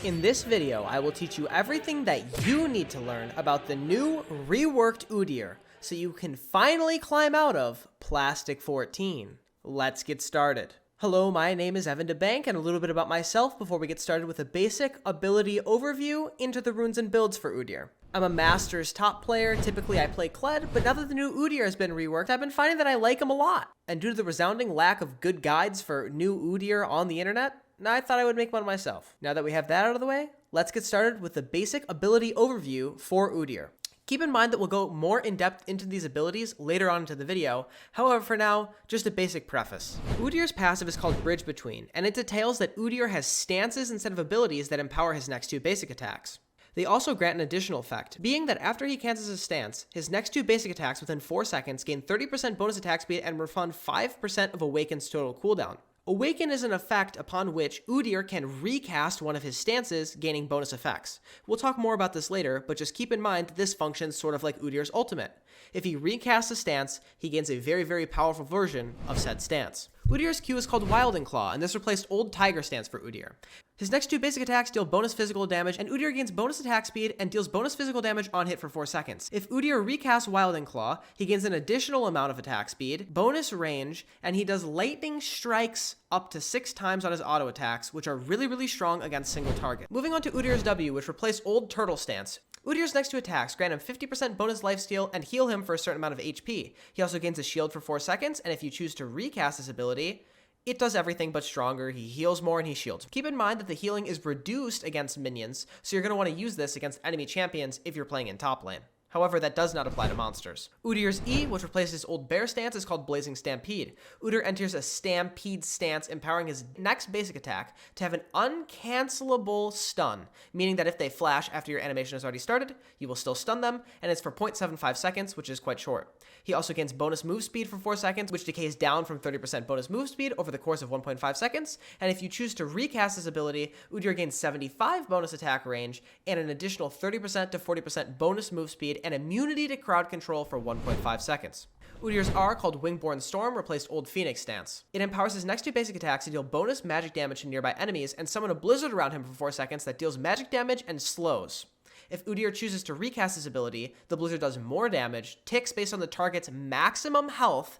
In this video, I will teach you everything that you need to learn about the new Reworked Udyr, so you can finally climb out of Plastic 14. Let's get started. Hello, my name is Evan DeBank, and a little bit about myself before we get started with a basic ability overview into the runes and builds for Udyr. I'm a Masters top player, typically I play Kled, but now that the new Udyr has been reworked, I've been finding that I like him a lot. And due to the resounding lack of good guides for new Udyr on the internet, I thought I would make one myself. Now that we have that out of the way, let's get started with the basic ability overview for Udyr. Keep in mind that we'll go more in depth into these abilities later on into the video. However, for now, just a basic preface. Udyr's passive is called Bridge Between, and it details that Udyr has stances instead of abilities that empower his next two basic attacks. They also grant an additional effect, being that after he cancels his stance, his next two basic attacks within 4 seconds gain 30% bonus attack speed and refund 5% of Awaken's total cooldown. Awaken is an effect upon which Udyr can recast one of his stances, gaining bonus effects. We'll talk more about this later, but just keep in mind that this functions sort of like Udyr's ultimate. If he recasts a stance, he gains a very powerful version of said stance. Udyr's Q is called Wilding Claw, and this replaced old Tiger stance for Udyr. His next two basic attacks deal bonus physical damage, and Udyr gains bonus attack speed and deals bonus physical damage on hit for 4 seconds. If Udyr recasts Wilding Claw, he gains an additional amount of attack speed, bonus range, and he does lightning strikes up to 6 times on his auto attacks, which are really strong against single target. Moving on to Udyr's W, which replaced old Turtle stance. Udyr's next two attacks grant him 50% bonus lifesteal and heal him for a certain amount of HP. He also gains a shield for 4 seconds, and if you choose to recast this ability, it does everything but stronger. He heals more and he shields. Keep in mind that the healing is reduced against minions, so you're going to want to use this against enemy champions if you're playing in top lane. However, that does not apply to monsters. Udyr's E, which replaces old Bear stance, is called Blazing Stampede. Udyr enters a Stampede stance, empowering his next basic attack to have an uncancelable stun, meaning that if they flash after your animation has already started, you will still stun them, and it's for 0.75 seconds, which is quite short. He also gains bonus move speed for 4 seconds, which decays down from 30% bonus move speed over the course of 1.5 seconds, and if you choose to recast this ability, Udyr gains 75 bonus attack range and an additional 30% to 40% bonus move speed and immunity to crowd control for 1.5 seconds. Udyr's R, called Wingborne Storm, replaced old Phoenix stance. It empowers his next two basic attacks to deal bonus magic damage to nearby enemies and summon a blizzard around him for 4 seconds that deals magic damage and slows. If Udyr chooses to recast his ability, the blizzard does more damage, ticks based on the target's maximum health,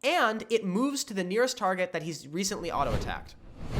and it moves to the nearest target that he's recently auto-attacked.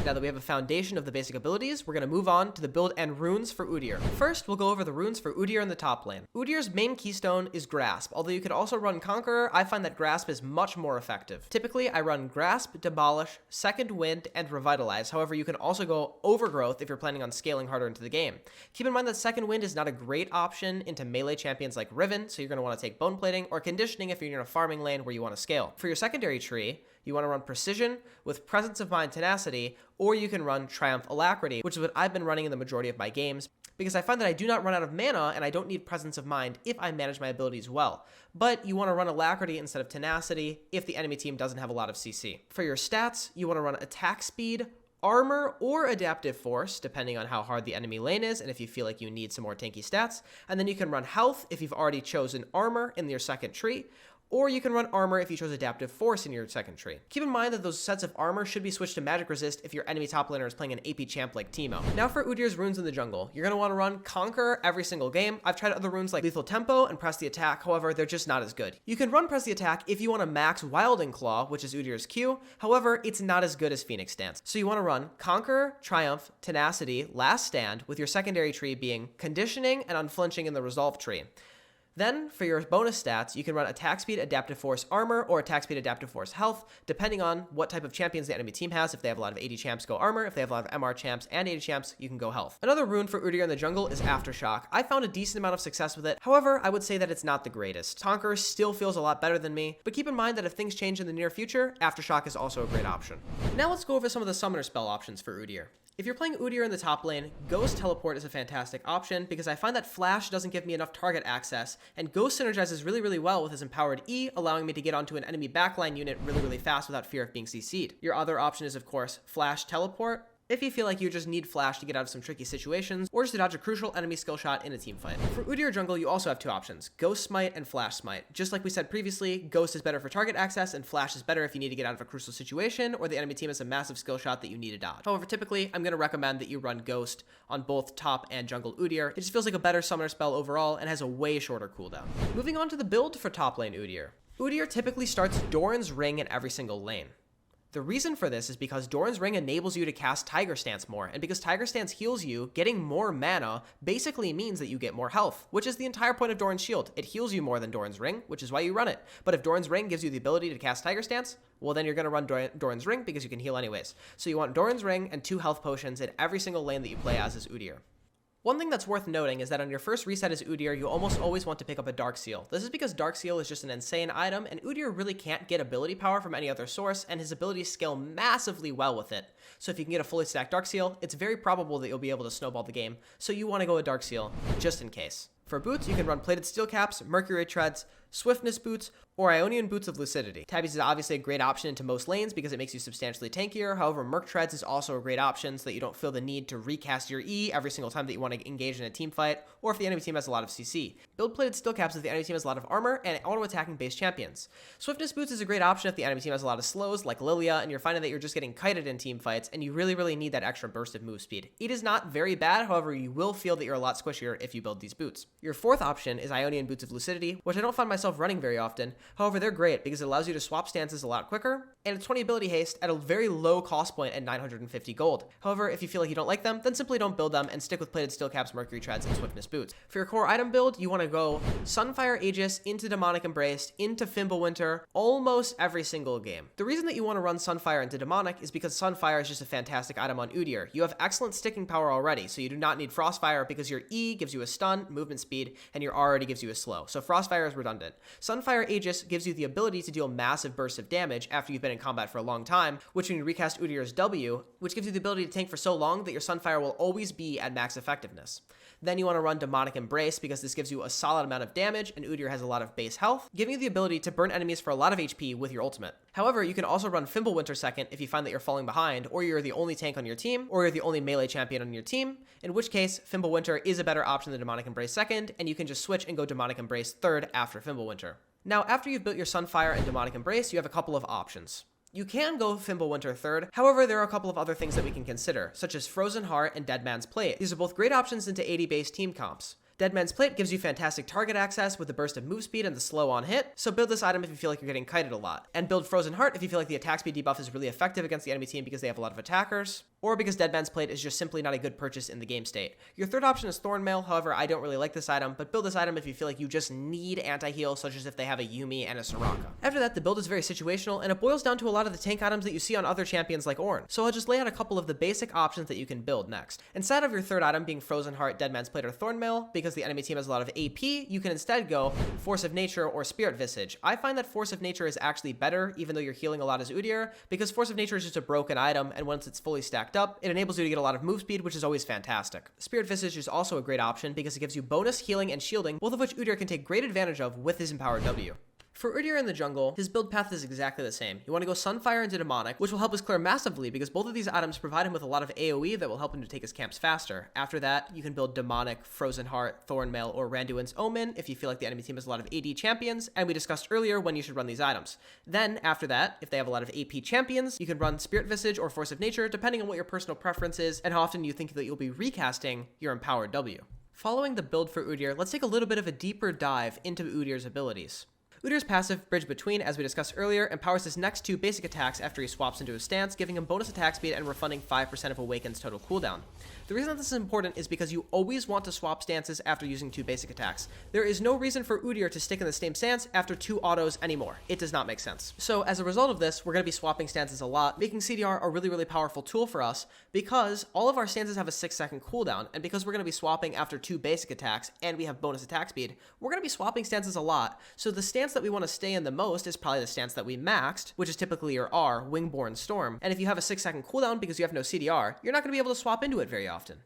Now that we have a foundation of the basic abilities, we're going to move on to the build and runes for Udyr. First, we'll go over the runes for Udyr in the top lane. Udyr's main keystone is Grasp, although you could also run Conqueror. I find that Grasp is much more effective. Typically, I run Grasp, Demolish, Second Wind, and Revitalize. However, you can also go Overgrowth if you're planning on scaling harder into the game. Keep in mind that Second Wind is not a great option into melee champions like Riven, so you're going to want to take Bone Plating or Conditioning if you're in a farming lane where you want to scale. For your secondary tree, you want to run Precision with Presence of Mind Tenacity, or you can run Triumph Alacrity, which is what I've been running in the majority of my games, because I find that I do not run out of mana and I don't need Presence of Mind if I manage my abilities well. But you want to run Alacrity instead of Tenacity if the enemy team doesn't have a lot of CC. For your stats, you want to run Attack Speed, Armor, or Adaptive Force, depending on how hard the enemy lane is and if you feel like you need some more tanky stats. And then you can run Health if you've already chosen Armor in your second tree, or you can run Armor if you chose Adaptive Force in your second tree. Keep in mind that those sets of armor should be switched to Magic Resist if your enemy top laner is playing an AP champ like Teemo. Now for Udyr's runes in the jungle, you're going to want to run Conquer every single game. I've tried other runes like Lethal Tempo and Press the Attack, however, they're just not as good. You can run Press the Attack if you want to max Wilding Claw, which is Udyr's Q, however, it's not as good as Phoenix Stance. So you want to run Conquer, Triumph, Tenacity, Last Stand, with your secondary tree being Conditioning and Unflinching in the Resolve tree. Then, for your bonus stats, you can run Attack Speed, Adaptive Force, Armor, or Attack Speed, Adaptive Force, Health, depending on what type of champions the enemy team has. If they have a lot of AD champs, go Armor. If they have a lot of MR champs and AD champs, you can go Health. Another rune for Udyr in the jungle is Aftershock. I found a decent amount of success with it. However, I would say that it's not the greatest. Conqueror still feels a lot better than me, but keep in mind that if things change in the near future, Aftershock is also a great option. Now let's go over some of the summoner spell options for Udyr. If you're playing Udyr in the top lane, Ghost Teleport is a fantastic option because I find that Flash doesn't give me enough target access, and Ghost synergizes really well with his empowered E, allowing me to get onto an enemy backline unit really fast without fear of being CC'd. Your other option is, of course, Flash Teleport. if you feel like you just need flash to get out of some tricky situations, or just to dodge a crucial enemy skill shot in a team fight. For Udyr jungle, you also have two options, Ghost Smite and Flash Smite. Just like we said previously, Ghost is better for target access, and Flash is better if you need to get out of a crucial situation, or the enemy team has a massive skill shot that you need to dodge. However, typically, I'm going to recommend that you run Ghost on both top and jungle Udyr. It just feels like a better summoner spell overall, and has a way shorter cooldown. Moving on to the build for top lane Udyr. Udyr typically starts Doran's Ring in every single lane. The reason for this is because Doran's Ring enables you to cast Tiger Stance more, and because Tiger Stance heals you, getting more mana basically means that you get more health, which is the entire point of Doran's Shield. It heals you more than Doran's Ring, which is why you run it. But if Doran's Ring gives you the ability to cast Tiger Stance, well then you're going to run Doran's Ring because you can heal anyways. So you want Doran's Ring and 2 health potions in every single lane that you play as Udyr. One thing that's worth noting is that on your first reset as Udyr, you almost always want to pick up a Dark Seal. This is because Dark Seal is just an insane item, and Udyr really can't get ability power from any other source, and his abilities scale massively well with it. So if you can get a fully stacked Dark Seal, it's very probable that you'll be able to snowball the game, so you want to go with Dark Seal, just in case. For boots, you can run Plated Steel Caps, Mercury Treads, Swiftness Boots, or Ionian Boots of Lucidity. Tabbies is obviously a great option into most lanes because it makes you substantially tankier. However, Merc Treads is also a great option so that you don't feel the need to recast your E every single time that you want to engage in a team fight, or if the enemy team has a lot of CC. Build Plated Steel Caps if the enemy team has a lot of armor and auto-attacking base champions. Swiftness Boots is a great option if the enemy team has a lot of slows, like Lilia, and you're finding that you're just getting kited in team fights, and you really need that extra burst of move speed. It is not very bad, however, you will feel that you're a lot squishier if you build these boots. Your fourth option is Ionian Boots of Lucidity, which I don't find myself running very often. However, they're great because it allows you to swap stances a lot quicker, and it's 20 ability haste at a very low cost point at 950 gold. However, if you feel like you don't like them, then simply don't build them and stick with Plated Steel Caps, Mercury Treads, and Swiftness Boots. For your core item build, you want to go Sunfire Aegis into Demonic Embrace, into Fimbulwinter, almost every single game. The reason that you want to run Sunfire into Demonic is because Sunfire is just a fantastic item on Udyr. You have excellent sticking power already, so you do not need Frostfire because your E gives you a stun, movement speed, and your R already gives you a slow. So Frostfire is redundant. Sunfire Aegis gives you the ability to deal massive bursts of damage after you've been in combat for a long time, which when you recast Udyr's W, which gives you the ability to tank for so long that your Sunfire will always be at max effectiveness. Then you want to run Demonic Embrace because this gives you a solid amount of damage, and Udyr has a lot of base health, giving you the ability to burn enemies for a lot of HP with your ultimate. However, you can also run Fimbulwinter second if you find that you're falling behind, or you're the only tank on your team, or you're the only melee champion on your team, in which case Fimbulwinter is a better option than Demonic Embrace second, and you can just switch and go Demonic Embrace third after Fimbulwinter. Now, after you've built your Sunfire and Demonic Embrace, you have a couple of options. You can go Fimbulwinter third, however there are a couple of other things that we can consider, such as Frozen Heart and Dead Man's Plate. These are both great options into 80 base team comps. Dead Man's Plate gives you fantastic target access with the burst of move speed and the slow on hit, so build this item if you feel like you're getting kited a lot. And build Frozen Heart if you feel like the attack speed debuff is really effective against the enemy team because they have a lot of attackers, or because Dead Man's Plate is just simply not a good purchase in the game state. Your third option is Thornmail, however I don't really like this item, but build this item if you feel like you just need anti-heal, such as if they have a Yuumi and a Soraka. After that, the build is very situational, and it boils down to a lot of the tank items that you see on other champions like Ornn. So I'll just lay out a couple of the basic options that you can build next. Instead of your third item being Frozen Heart, Dead Man's Plate, or Thornmail, because the enemy team has a lot of AP, you can instead go Force of Nature or Spirit Visage. I find that Force of Nature is actually better, even though you're healing a lot as Udyr, because Force of Nature is just a broken item, and once it's fully stacked up, it enables you to get a lot of move speed, which is always fantastic. Spirit Visage is also a great option because it gives you bonus healing and shielding, both of which Udyr can take great advantage of with his empowered W. For Udyr in the jungle, his build path is exactly the same. You want to go Sunfire into Demonic, which will help us clear massively because both of these items provide him with a lot of AoE that will help him to take his camps faster. After that, you can build Demonic, Frozen Heart, Thornmail, or Randuin's Omen if you feel like the enemy team has a lot of AD champions, and we discussed earlier when you should run these items. Then, after that, if they have a lot of AP champions, you can run Spirit Visage or Force of Nature, depending on what your personal preference is and how often you think that you'll be recasting your empowered W. Following the build for Udyr, let's take a little bit of a deeper dive into Udyr's abilities. Udyr's passive, Bridge Between, as we discussed earlier, empowers his next 2 basic attacks after he swaps into his stance, giving him bonus attack speed and refunding 5% of Awaken's total cooldown. The reason that this is important is because you always want to swap stances after using 2 basic attacks. There is no reason for Udyr to stick in the same stance after 2 autos anymore. It does not make sense. So as a result of this, we're going to be swapping stances a lot, making CDR a really powerful tool for us because all of our stances have a 6-second cooldown, and because we're going to be swapping after 2 basic attacks and we have bonus attack speed, we're going to be swapping stances a lot. So the stance that we want to stay in the most is probably the stance that we maxed, which is typically your R, Wingborne Storm. And if you have a 6-second cooldown because you have no CDR, you're not going to be able to swap into it very often.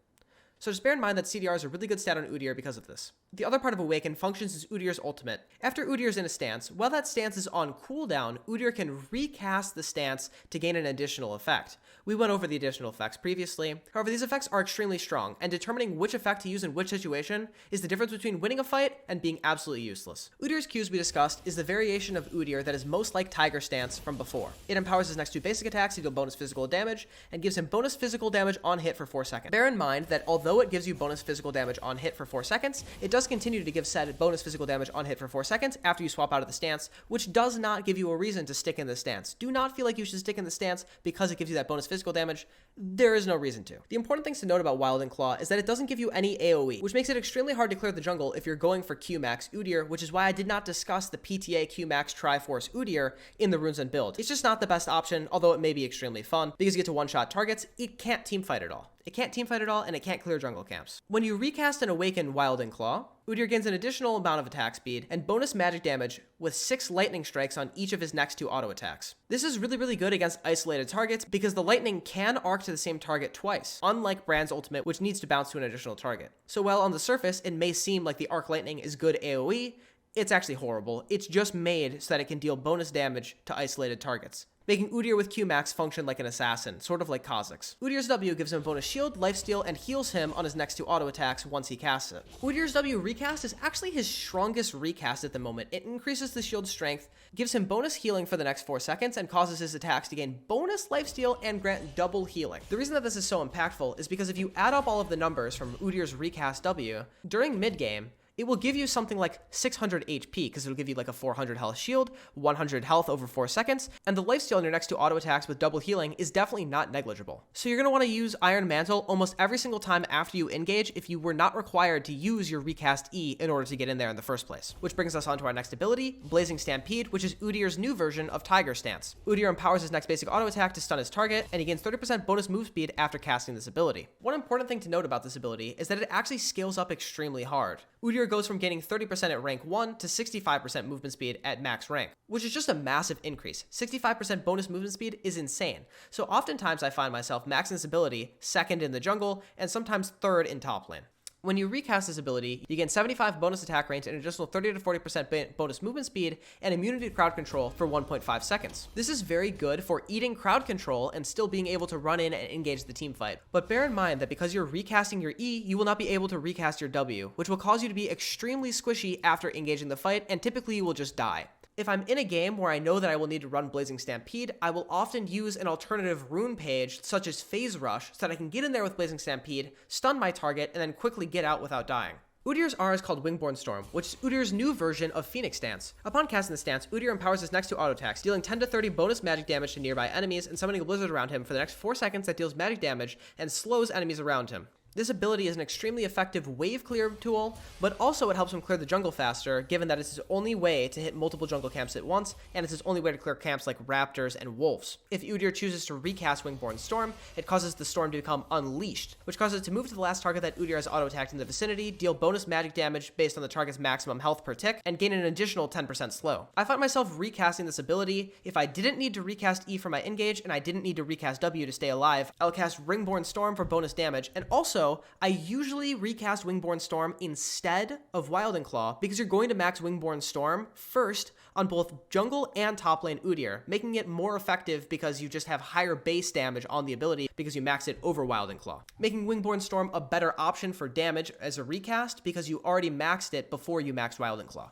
So just bear in mind that CDR is a really good stat on Udyr because of this. The other part of Awaken functions as Udyr's ultimate. After Udyr's in a stance, while that stance is on cooldown, Udyr can recast the stance to gain an additional effect. We went over the additional effects previously. However, these effects are extremely strong, and determining which effect to use in which situation is the difference between winning a fight and being absolutely useless. Udyr's Qs we discussed is the variation of Udyr that is most like Tiger Stance from before. It empowers his next 2 basic attacks to deal bonus physical damage, and gives him bonus physical damage on hit for 4 seconds. Bear in mind that although it gives you bonus physical damage on hit for 4 seconds, it does continue to give said bonus physical damage on hit for 4 seconds after you swap out of the stance, which does not give you a reason to stick in the stance. Do not feel like you should stick in the stance because it gives you that bonus physical damage. There is no reason to. The important things to note about Wild and Claw is that it doesn't give you any AoE, which makes it extremely hard to clear the jungle if you're going for Qmax Udyr, which is why I did not discuss the PTA Qmax Triforce Udyr in the Runes and build. It's just not the best option, although it may be extremely fun, because you get to one-shot targets. It can't teamfight at all. It can't teamfight at all, and it can't clear jungle camps. When you recast and awaken Wild and Claw, Udyr gains an additional amount of attack speed and bonus magic damage with 6 lightning strikes on each of his next 2 auto attacks. This is really good against isolated targets because the lightning can arc to the same target twice, unlike Brand's ultimate, which needs to bounce to an additional target. So while on the surface it may seem like the arc lightning is good AoE, it's actually horrible. It's just made so that it can deal bonus damage to isolated targets, making Udyr with Qmax function like an assassin, sort of like Kha'Zix. Udyr's W gives him bonus shield, lifesteal, and heals him on his next 2 auto attacks once he casts it. Udyr's W recast is actually his strongest recast at the moment. It increases the shield's strength, gives him bonus healing for the next 4 seconds, and causes his attacks to gain bonus lifesteal and grant double healing. The reason that this is so impactful is because if you add up all of the numbers from Udyr's recast W, during mid-game, it will give you something like 600 HP, because it'll give you like a 400 health shield, 100 health over 4 seconds, and the lifesteal in your next 2 auto attacks with double healing is definitely not negligible. So you're going to want to use Iron Mantle almost every single time after you engage if you were not required to use your recast E in order to get in there in the first place. Which brings us on to our next ability, Blazing Stampede, which is Udyr's new version of Tiger Stance. Udyr empowers his next basic auto attack to stun his target, and he gains 30% bonus move speed after casting this ability. One important thing to note about this ability is that it actually scales up extremely hard. Udyr goes from gaining 30% at rank 1 to 65% movement speed at max rank, which is just a massive increase. 65% bonus movement speed is insane. So oftentimes I find myself maxing this ability second in the jungle and sometimes third in top lane. When you recast this ability, you gain 75 bonus attack range and an additional 30 to 40% bonus movement speed and immunity to crowd control for 1.5 seconds. This is very good for eating crowd control and still being able to run in and engage the team fight. But bear in mind that because you're recasting your E, you will not be able to recast your W, which will cause you to be extremely squishy after engaging the fight, and typically you will just die. If I'm in a game where I know that I will need to run Blazing Stampede, I will often use an alternative rune page, such as Phase Rush, so that I can get in there with Blazing Stampede, stun my target, and then quickly get out without dying. Udyr's R is called Wingborne Storm, which is Udyr's new version of Phoenix Stance. Upon casting the stance, Udyr empowers his next 2 auto attacks, dealing 10 to 30 bonus magic damage to nearby enemies and summoning a blizzard around him for the next 4 seconds that deals magic damage and slows enemies around him. This ability is an extremely effective wave clear tool, but also it helps him clear the jungle faster, given that it's his only way to hit multiple jungle camps at once, and it's his only way to clear camps like raptors and wolves. If Udyr chooses to recast Wingborne Storm, it causes the storm to become unleashed, which causes it to move to the last target that Udyr has auto-attacked in the vicinity, deal bonus magic damage based on the target's maximum health per tick, and gain an additional 10% slow. I find myself recasting this ability if I didn't need to recast E for my engage, and I didn't need to recast W to stay alive. I'll cast Wingborne Storm for bonus damage, and also, I usually recast Wingborne Storm instead of Wild and Claw because you're going to max Wingborne Storm first on both jungle and top lane Udyr, making it more effective because you just have higher base damage on the ability because you max it over Wild and Claw, making Wingborne Storm a better option for damage as a recast because you already maxed it before you maxed Wild and Claw.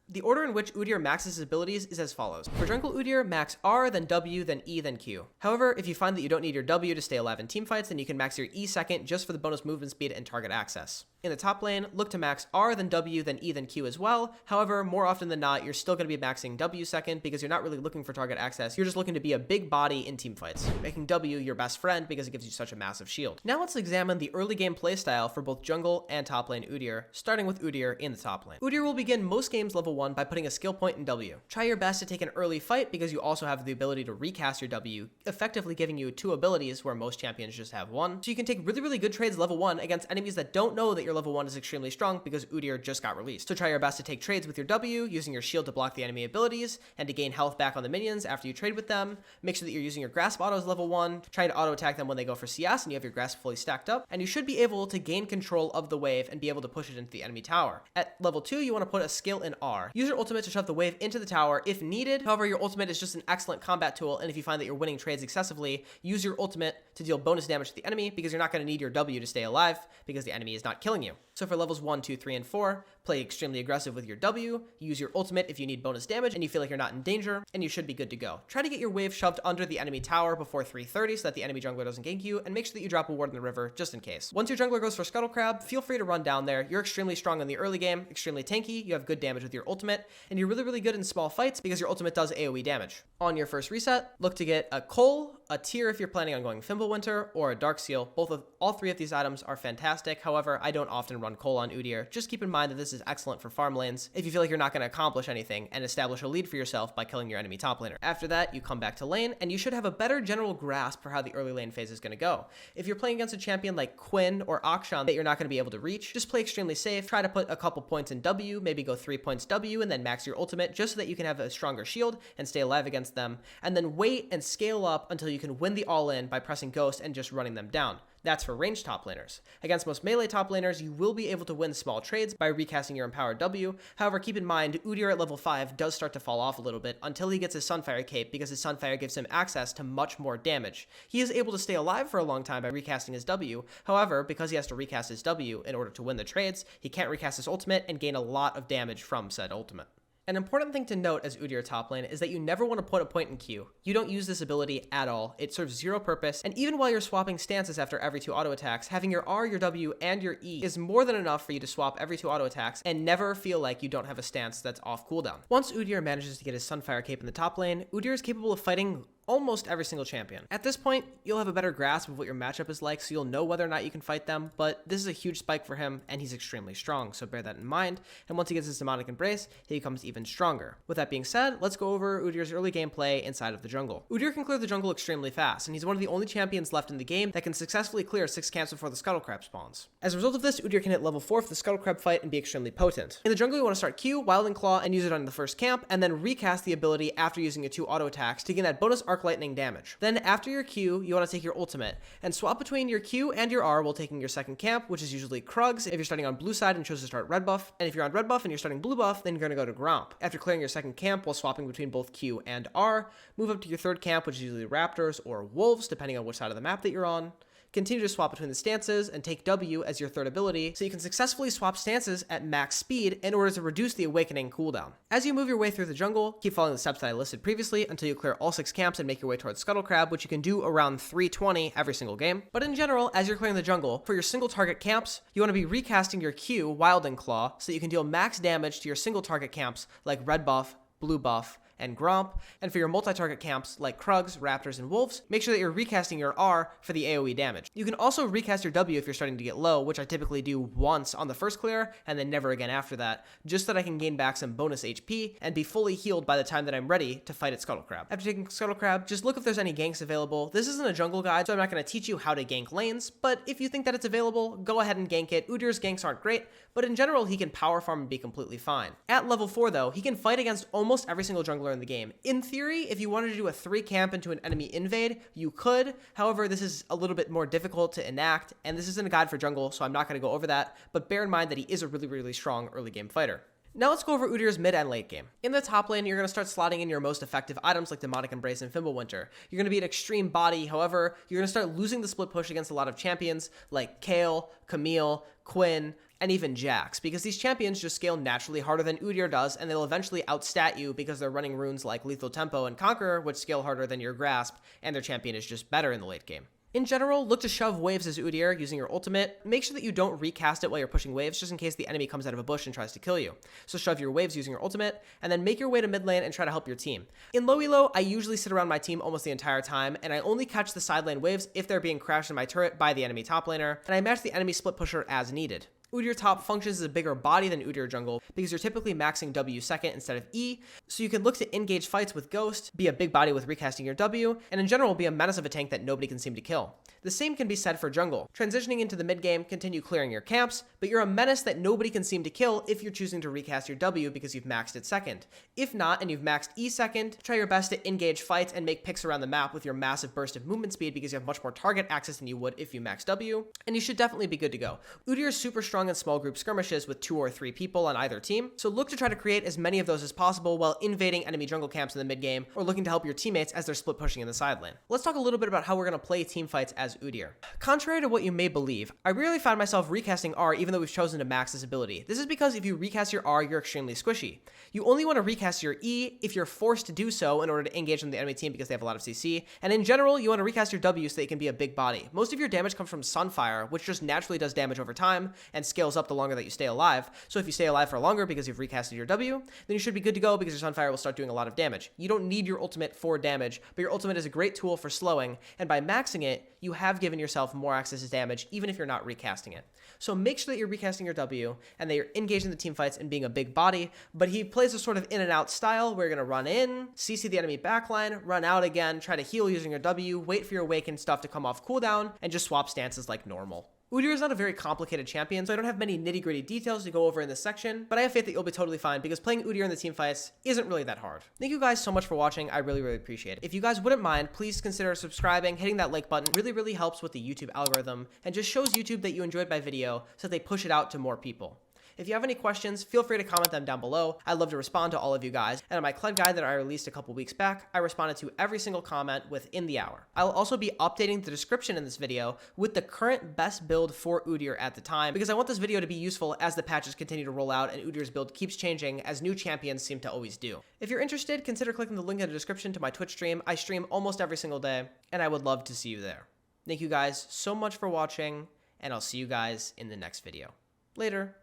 The order in which Udyr maxes his abilities is as follows. For jungle Udyr, max R, then W, then E, then Q. However, if you find that you don't need your W to stay alive in teamfights, then you can max your E second just for the bonus movement speed and target access. In the top lane, look to max R, then W, then E, then Q as well. However, more often than not, you're still going to be maxing W second because you're not really looking for target access. You're just looking to be a big body in teamfights, making W your best friend because it gives you such a massive shield. Now let's examine the early game playstyle for both jungle and top lane Udyr, starting with Udyr in the top lane. Udyr will begin most games level 1 by putting a skill point in W. Try your best to take an early fight because you also have the ability to recast your W, effectively giving you 2 abilities where most champions just have 1. So you can take really good trades level 1 against enemies that don't know that your level 1 is extremely strong because Udyr just got released. So try your best to take trades with your W, using your shield to block the enemy abilities and to gain health back on the minions after you trade with them. Make sure that you're using your grasp autos level 1, trying to auto attack them when they go for CS and you have your grasp fully stacked up, and you should be able to gain control of the wave and be able to push it into the enemy tower. At level 2, you want to put a skill in R. Use your ultimate to shove the wave into the tower if needed. However, your ultimate is just an excellent combat tool, and if you find that you're winning trades excessively, use your ultimate to deal bonus damage to the enemy because you're not going to need your W to stay alive because the enemy is not killing you. So for levels 1, 2, 3, and 4, play extremely aggressive with your W, use your ultimate if you need bonus damage and you feel like you're not in danger, and you should be good to go. Try to get your wave shoved under the enemy tower before 3:30 so that the enemy jungler doesn't gank you, and make sure that you drop a ward in the river just in case. Once your jungler goes for Scuttle Crab, feel free to run down there. You're extremely strong in the early game, extremely tanky, you have good damage with your ultimate, and you're really good in small fights because your ultimate does AoE damage. On your first reset, look to get a Cole, a Tyr if you're planning on going Fimbulwinter, or a Dark Seal. All three of these items are fantastic. However, I don't often run Cole on Udyr. Just keep in mind that this is excellent for farm lanes if you feel like you're not going to accomplish anything and establish a lead for yourself by killing your enemy top laner. After that, you come back to lane, and you should have a better general grasp for how the early lane phase is going to go. If you're playing against a champion like Quinn or Akshan that you're not going to be able to reach, just play extremely safe. Try to put a couple points in W, maybe go 3 points W, and then max your ultimate just so that you can have a stronger shield and stay alive against them, and then wait and scale up until you can win the all-in by pressing Ghost and just running them down. That's for ranged top laners. Against most melee top laners, you will be able to win small trades by recasting your empowered W. However, keep in mind, Udyr at level 5 does start to fall off a little bit until he gets his Sunfire cape because his Sunfire gives him access to much more damage. He is able to stay alive for a long time by recasting his W. However, because he has to recast his W in order to win the trades, he can't recast his ultimate and gain a lot of damage from said ultimate. An important thing to note as Udyr top lane is that you never want to put a point in Q. You don't use this ability at all. It serves zero purpose, and even while you're swapping stances after every 2 auto attacks, having your R, your W, and your E is more than enough for you to swap every 2 auto attacks and never feel like you don't have a stance that's off cooldown. Once Udyr manages to get his Sunfire cape in the top lane, Udyr is capable of fighting almost every single champion. At this point, you'll have a better grasp of what your matchup is like, so you'll know whether or not you can fight them, but this is a huge spike for him, and he's extremely strong, so bear that in mind, and once he gets his Demonic Embrace, he becomes even stronger. With that being said, let's go over Udyr's early gameplay inside of the jungle. Udyr can clear the jungle extremely fast, and he's one of the only champions left in the game that can successfully clear 6 camps before the Scuttle Crab spawns. As a result of this, Udyr can hit level 4 for the Scuttle Crab fight and be extremely potent. In the jungle, you want to start Q, Wild and Claw, and use it on the first camp, and then recast the ability after using your 2 auto attacks to gain that bonus Arc Lightning damage. Then after your Q, you want to take your ultimate and swap between your Q and your R while taking your second camp, which is usually Krugs if you're starting on blue side and chose to start red buff. And if you're on red buff and you're starting blue buff, then you're going to go to Gromp. After clearing your second camp while swapping between both Q and R, move up to your third camp, which is usually Raptors or Wolves, depending on which side of the map that you're on. Continue to swap between the stances and take W as your third ability so you can successfully swap stances at max speed in order to reduce the awakening cooldown. As you move your way through the jungle, keep following the steps that I listed previously until you clear all 6 camps and make your way towards Scuttle Crab, which you can do around 320 every single game. But in general, as you're clearing the jungle, for your single target camps, you want to be recasting your Q, Wild and Claw, so that you can deal max damage to your single target camps like red buff, blue buff, and Gromp, and for your multi-target camps like Krugs, Raptors, and Wolves, make sure that you're recasting your R for the AoE damage. You can also recast your W if you're starting to get low, which I typically do once on the first clear, and then never again after that, just so that I can gain back some bonus HP and be fully healed by the time that I'm ready to fight at Scuttle Crab. After taking Scuttle Crab, just look if there's any ganks available. This isn't a jungle guide, so I'm not going to teach you how to gank lanes, but if you think that it's available, go ahead and gank it. Udyr's ganks aren't great, but in general, he can power farm and be completely fine. At level 4 though, he can fight against almost every single jungler in the game. In theory, if you wanted to do a 3 camp into an enemy invade, you could. However, this is a little bit more difficult to enact, and this isn't a guide for jungle, so I'm not going to go over that, but bear in mind that he is a really strong early game fighter. Now let's go over Udyr's mid and late game. In the top lane, you're going to start slotting in your most effective items like Demonic Embrace and Fimbulwinter. You're going to be an extreme body, however, you're going to start losing the split push against a lot of champions like Kayle, Camille, Quinn, and even Jax, because these champions just scale naturally harder than Udyr does, and they'll eventually outstat you because they're running runes like Lethal Tempo and Conquer, which scale harder than your Grasp, and their champion is just better in the late game. In general, look to shove waves as Udyr using your ultimate. Make sure that you don't recast it while you're pushing waves, just in case the enemy comes out of a bush and tries to kill you. So shove your waves using your ultimate, and then make your way to mid lane and try to help your team. In low elo, I usually sit around my team almost the entire time, and I only catch the side lane waves if they're being crashed in my turret by the enemy top laner, and I match the enemy split pusher as needed. Udyr top functions as a bigger body than Udyr jungle because you're typically maxing W second instead of E, so you can look to engage fights with Ghost, be a big body with recasting your W, and in general be a menace of a tank that nobody can seem to kill. The same can be said for jungle. Transitioning into the mid game, continue clearing your camps, but you're a menace that nobody can seem to kill if you're choosing to recast your W because you've maxed it second. If not, and you've maxed E second, try your best to engage fights and make picks around the map with your massive burst of movement speed because you have much more target access than you would if you max W, and you should definitely be good to go. Udyr is super strong in small group skirmishes with 2 or 3 people on either team, so look to try to create as many of those as possible while invading enemy jungle camps in the mid game or looking to help your teammates as they're split pushing in the side lane. Let's talk a little bit about how we're going to play team fights as Udyr. Contrary to what you may believe, I rarely find myself recasting R even though we've chosen to max this ability. This is because if you recast your R, you're extremely squishy. You only want to recast your E if you're forced to do so in order to engage on the enemy team because they have a lot of CC, and in general, you want to recast your W so that you can be a big body. Most of your damage comes from Sunfire, which just naturally does damage over time and scales up the longer that you stay alive. So if you stay alive for longer because you've recasted your W, then you should be good to go because your Sunfire will start doing a lot of damage. You don't need your ultimate for damage, but your ultimate is a great tool for slowing, and by maxing it, you have given yourself more access to damage even if you're not recasting it. So make sure that you're recasting your W and that you're engaging the team fights and being a big body, but he plays a sort of in and out style where you're going to run in, CC the enemy backline, run out again, try to heal using your W, wait for your awakened stuff to come off cooldown, and just swap stances like normal. Udyr is not a very complicated champion, so I don't have many nitty-gritty details to go over in this section, but I have faith that you'll be totally fine because playing Udyr in the team fights isn't really that hard. Thank you guys so much for watching. I really appreciate it. If you guys wouldn't mind, please consider subscribing, hitting that like button. It really helps with the YouTube algorithm and just shows YouTube that you enjoyed my video so that they push it out to more people. If you have any questions, feel free to comment them down below. I'd love to respond to all of you guys. And on my CLED guide that I released a couple weeks back, I responded to every single comment within the hour. I'll also be updating the description in this video with the current best build for Udyr at the time, because I want this video to be useful as the patches continue to roll out and Udyr's build keeps changing as new champions seem to always do. If you're interested, consider clicking the link in the description to my Twitch stream. I stream almost every single day, and I would love to see you there. Thank you guys so much for watching, and I'll see you guys in the next video. Later.